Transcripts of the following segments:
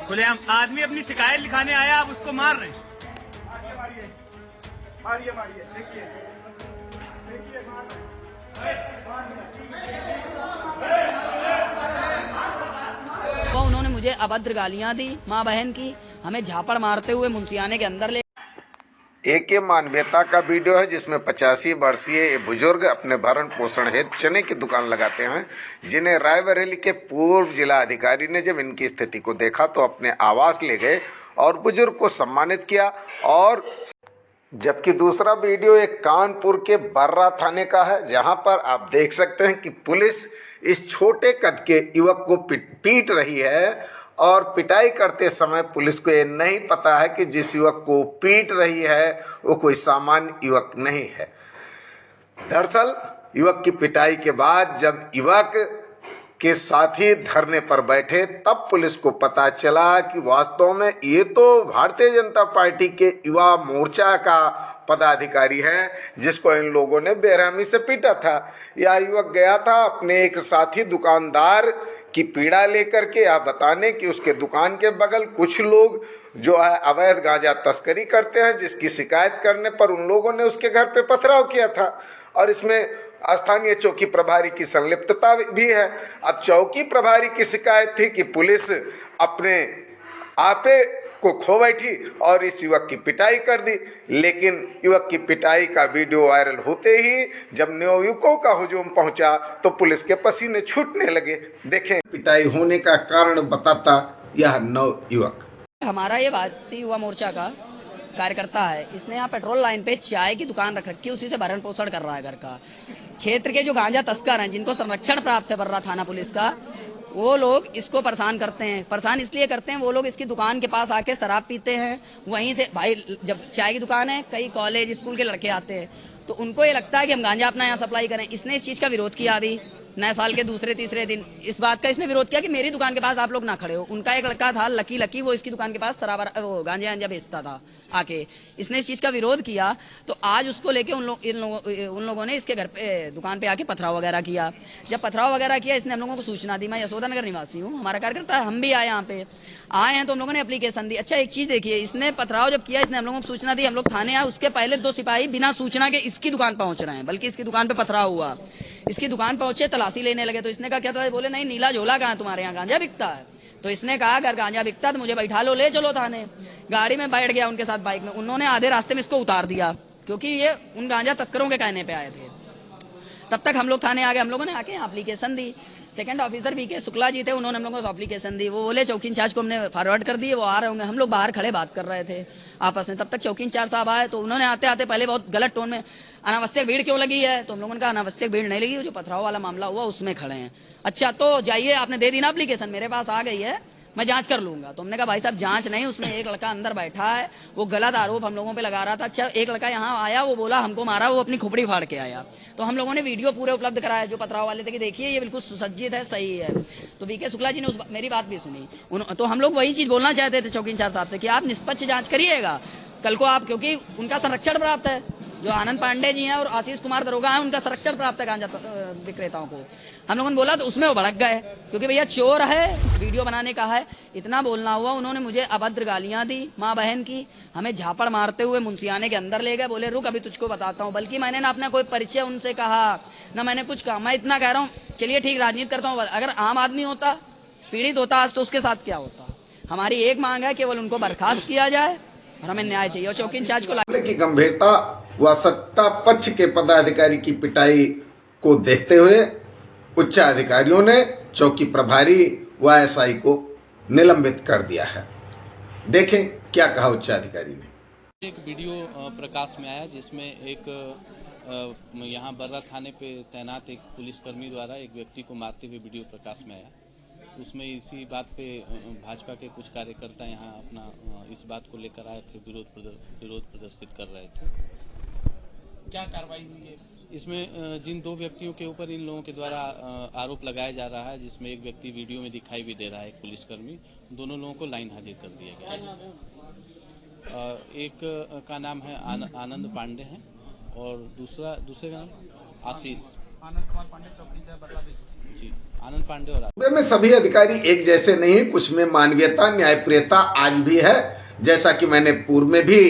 खुलेआम आदमी अपनी शिकायत लिखाने आया, आप उसको मार रहे हैं। मारिए मारिए, देखिए वो उन्होंने मुझे अभद्र गालियां दी, माँ बहन की, हमें झापड़ मारते हुए मुंशियाने के अंदर ले। एक मानवीयता का वीडियो है जिसमें 85 वर्षीय बुजुर्ग अपने भरण पोषण हेतु चने की दुकान लगाते हैं, जिन्हें रायबरेली के पूर्व जिला अधिकारी ने जब इनकी स्थिति को देखा तो अपने आवास ले गए और बुजुर्ग को सम्मानित किया। और जबकि दूसरा वीडियो एक कानपुर के बर्रा थाने का है, जहां पर आप देख सकते हैं कि पुलिस इस छोटे कद के युवक को पीट रही है और पिटाई करते समय पुलिस को ये नहीं पता है कि जिस युवक को पीट रही है वो कोई सामान्य युवक नहीं है। दरअसल युवक की पिटाई के बाद जब युवक के साथी धरने पर बैठे तब पुलिस को पता चला कि वास्तव में ये तो भारतीय जनता पार्टी के युवा मोर्चा का पदाधिकारी है, जिसको इन लोगों ने बेरहमी से पीटा था। यह युवक गया था अपने एक साथी दुकानदार की पीड़ा लेकर के आप बताने कि उसके दुकान के बगल कुछ लोग जो है अवैध गांजा तस्करी करते हैं, जिसकी शिकायत करने पर उन लोगों ने उसके घर पे पथराव किया था और इसमें स्थानीय चौकी प्रभारी की संलिप्तता भी है। अब चौकी प्रभारी की शिकायत थी कि पुलिस अपने आपे को खो बैठी और इस युवक की पिटाई कर दी, लेकिन युवक की पिटाई का वीडियो वायरल होते ही जब नवयुवकों का हुजूम पहुंचा तो पुलिस के पसीने छूटने लगे। देखें पिटाई होने का कारण बताता यह नवयुवक। हमारा ये भारतीय युवा मोर्चा का कार्यकर्ता है, इसने यहाँ पेट्रोल लाइन पे चाय की दुकान रख रखी है, उसी से भरण पोषण कर रहा है घर का। क्षेत्र के जो गांजा तस्कर हैं, जिनको संरक्षण प्राप्त है बर्रा थाना पुलिस का, वो लोग इसको परेशान करते हैं। परेशान इसलिए करते हैं, वो लोग इसकी दुकान के पास आके शराब पीते हैं। वहीं से भाई जब चाय की दुकान है, कई कॉलेज स्कूल के लड़के आते हैं, तो उनको ये लगता है कि हम गांजा अपना यहाँ सप्लाई करें। इसने इस चीज का विरोध किया अभी नए साल के दूसरे तीसरे दिन इस बात का इसने विरोध किया कि मेरी दुकान के पास आप लोग ना खड़े हो। उनका एक लड़का था लकी, वो इसकी दुकान के पास वो गांजा बेचता था आके। इसने इस चीज का विरोध किया तो आज उसको लेके उन लोगों ने इसके घर पे दुकान पे आके पथराव वगैरह किया। जब पथराव वगैरह किया, इसने हम लोगों को सूचना दी। मैं यशोदानगर निवासी हूँ, हमारा कार्यकर्ता है, हम भी आए यहाँ पे आए हैं तो हम लोगों ने एप्लीकेशन दी। अच्छा एक चीज देखिए, इसने पथराव जब किया, इसने हम लोगों को सूचना दी, हम लोग थाने आए, उसके पहले 2 सिपाही बिना सूचना के इसकी दुकान पहुंच रहे हैं, बल्कि इसकी दुकान पे पथराव हुआ। इसकी दुकान पहुंचे, तलाशी लेने लगे तो इसने कहा क्या था, बोले नहीं नीला झोला कहाँ तुम्हारे यहाँ गांजा बिकता है। तो इसने कहा अगर गांजा बिकता तो मुझे बैठा लो, ले चलो थाने। गाड़ी में बैठ गया उनके साथ बाइक में। उन्होंने आधे रास्ते में इसको उतार दिया क्योंकि ये उन गांजा तस्करों के कहने पे आए थे। तब तक हम लोग थाने आ गए। हम लोगों ने आके एप्लीकेशन दी। Second officer BK Shukla ji थे, उन्होंने हम लोगों को एप्लीकेशन दी। वो बोले चौकी इंचार्ज को हमने फॉरवर्ड कर दिए, वो आ रहे होंगे। हम लोग बाहर खड़े बात कर रहे थे आपस में। तब तक चौकी इंचार्ज साहब आए तो उन्होंने आते आते पहले बहुत गलत टोन में अनावश्यक भीड़ क्यों लगी है, तो हम लोगों ने कहा अनावश्यक भीड़ नहीं लगी, जो पथराव वाला मामला हुआ उसमें खड़े हैं। अच्छा तो जाइए, आपने दे दी ना एप्लीकेशन, मेरे पास आ गई है, मैं जांच कर लूंगा। तो हमने कहा भाई साहब जांच नहीं, उसमें एक लड़का अंदर बैठा है, वो गलत आरोप हम लोगों पे लगा रहा था। अच्छा एक लड़का यहाँ आया, वो बोला हमको मारा, वो अपनी खोपड़ी फाड़ के आया। तो हम लोगों ने वीडियो पूरे उपलब्ध कराया जो पथराव वाले थे कि देखिए ये बिल्कुल सुसज्जित है, सही है। तो बीके शुक्ला जी ने मेरी बात भी सुनी। तो हम लोग वही चीज बोलना चाहते थे चौकी इंचार्ज साहब से कि आप निष्पक्ष जांच करिएगा कल को आप, क्योंकि उनका संरक्षण प्राप्त है। जो आनंद पांडे जी हैं और आशीष कुमार दरोगा हैं, उनका संरक्षण प्राप्त है गांजा विक्रेताओं को। हम लोगों ने बोला तो उसमें वो भड़क गए क्योंकि भैया चोर है, वीडियो बनाने का है, इतना बोलना हुआ। उन्होंने मुझे अभद्र गालियां दी, माँ बहन की, हमें झापड़ मारते हुए मुंशियाने के अंदर ले गए। बोले रुक अभी तुझको बताता हूँ। बल्कि मैंने ना अपना कोई परिचय उनसे कहा, ना मैंने कुछ कहा। मैं इतना कह रहा हूँ चलिए ठीक राजनीति करता हूँ, अगर आम आदमी होता, पीड़ित होता आज तो उसके साथ क्या होता। हमारी एक मांग है केवल उनको बर्खास्त किया जाए और हमें न्याय चाहिए। और चौकी इंचार्ज को की गंभीरता व सत्ता पक्ष के पदाधिकारी की पिटाई को देखते हुए उच्च अधिकारियों ने चौकी प्रभारी व एसआई को निलंबित कर दिया है। देखें क्या कहा उच्च अधिकारी ने। एक वीडियो प्रकाश में आया जिसमें एक यहाँ बर्रा थाने पे तैनात एक पुलिसकर्मी द्वारा एक व्यक्ति को मारते हुए वीडियो प्रकाश में आया। उसमें इसी बात पे भाजपा के कुछ कार्यकर्ता यहाँ अपना इस बात को लेकर आए थे, विरोध प्रदर्शित कर रहे थे। क्या कार्रवाई हुई है इसमें? जिन 2 व्यक्तियों के ऊपर इन लोगों के द्वारा आरोप लगाया जा रहा है, जिसमें एक व्यक्ति वीडियो में दिखाई भी दे रहा है, एक पुलिसकर्मी, दोनों लोगों को लाइन हाजिर कर दिया गया। एक का नाम है आनंद पांडे है और दूसरे का नाम आशीष। आनंद कुमार पांडे, चौकी इंचार्ज बर्रा जी। आनंद पांडे और सूबे में सभी अधिकारी एक जैसे नहीं, कुछ में मानवीयता न्यायप्रियता आज भी है। जैसा कि मैंने पूर्व में भी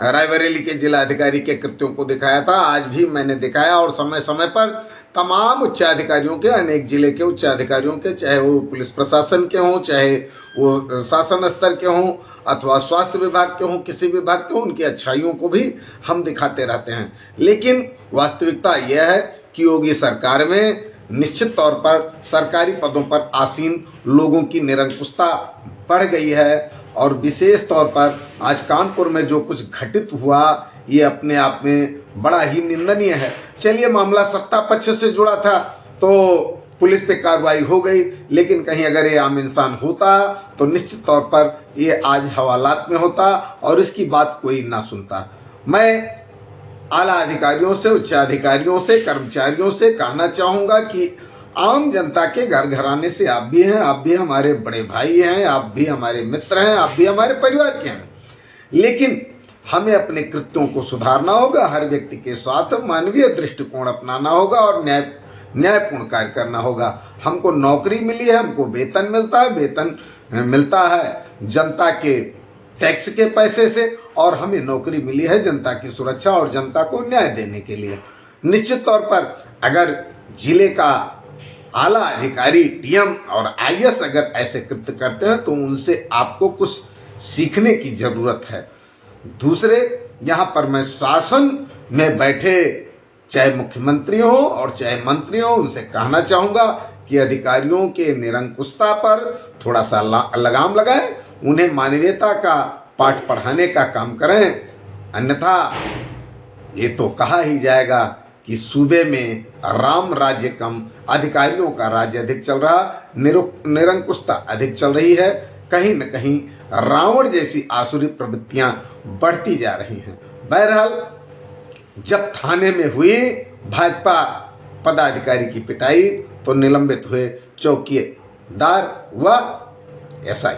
रायबरेली के जिला अधिकारी के कृत्यों को दिखाया था, आज भी मैंने दिखाया। और समय समय पर तमाम उच्चाधिकारियों के, अनेक जिले के उच्चाधिकारियों के, चाहे वो पुलिस प्रशासन के हों, चाहे वो शासन स्तर के हों अथवा स्वास्थ्य विभाग के हों, किसी विभाग के हों, उनकी अच्छाइयों को भी हम दिखाते रहते हैं। लेकिन वास्तविकता यह है कि योगी सरकार में निश्चित तौर पर सरकारी पदों पर आसीन लोगों की निरंकुशता बढ़ गई है। और विशेष तौर पर आज कानपुर में जो कुछ घटित हुआ, ये अपने आप में बड़ा ही निंदनीय है। चलिए, मामला सत्ता पक्ष से जुड़ा था तो पुलिस पे कार्रवाई हो गई, लेकिन कहीं अगर ये आम इंसान होता तो निश्चित तौर पर ये आज हवालात में होता और इसकी बात कोई ना सुनता। मैं आला अधिकारियों से, उच्चाधिकारियों से, कर्मचारियों से कहना चाहूंगा कि आम जनता के घर घराने से आप भी हैं, आप भी हमारे बड़े भाई हैं, आप भी हमारे मित्र हैं, आप भी हमारे परिवार के हैं। लेकिन हमें अपने कृत्यों को सुधारना होगा, हर व्यक्ति के साथ मानवीय दृष्टिकोण अपनाना होगा और न्यायपूर्ण कार्य करना होगा। हमको नौकरी मिली है, हमको वेतन मिलता है, वेतन मिलता है जनता के टैक्स के पैसे से, और हमें नौकरी मिली है जनता की सुरक्षा और जनता को न्याय देने के लिए। निश्चित तौर पर अगर जिले का आला अधिकारी, डीएम और आईएएस अगर ऐसे कृत्य करते हैं तो उनसे आपको कुछ सीखने की जरूरत है। दूसरे, यहाँ पर मैं शासन में बैठे चाहे मुख्यमंत्री हो और चाहे मंत्री हो, उनसे कहना चाहूंगा कि अधिकारियों के निरंकुशता पर थोड़ा सा लगाम लगाएं, उन्हें मानवीयता का पाठ पढ़ाने का काम करें। अन्यथा ये तो कहा ही जाएगा कि सूबे में राम राज्य कम, अधिकारियों का राज्य अधिक चल रहा, निरंकुशता अधिक चल रही है। कहीं न कहीं रावण जैसी आसुरी प्रवृत्तियां बढ़ती जा रही हैं। बहरहाल, जब थाने में हुई भाजपा पदाधिकारी की पिटाई तो निलंबित हुए चौकीदार व एसआई।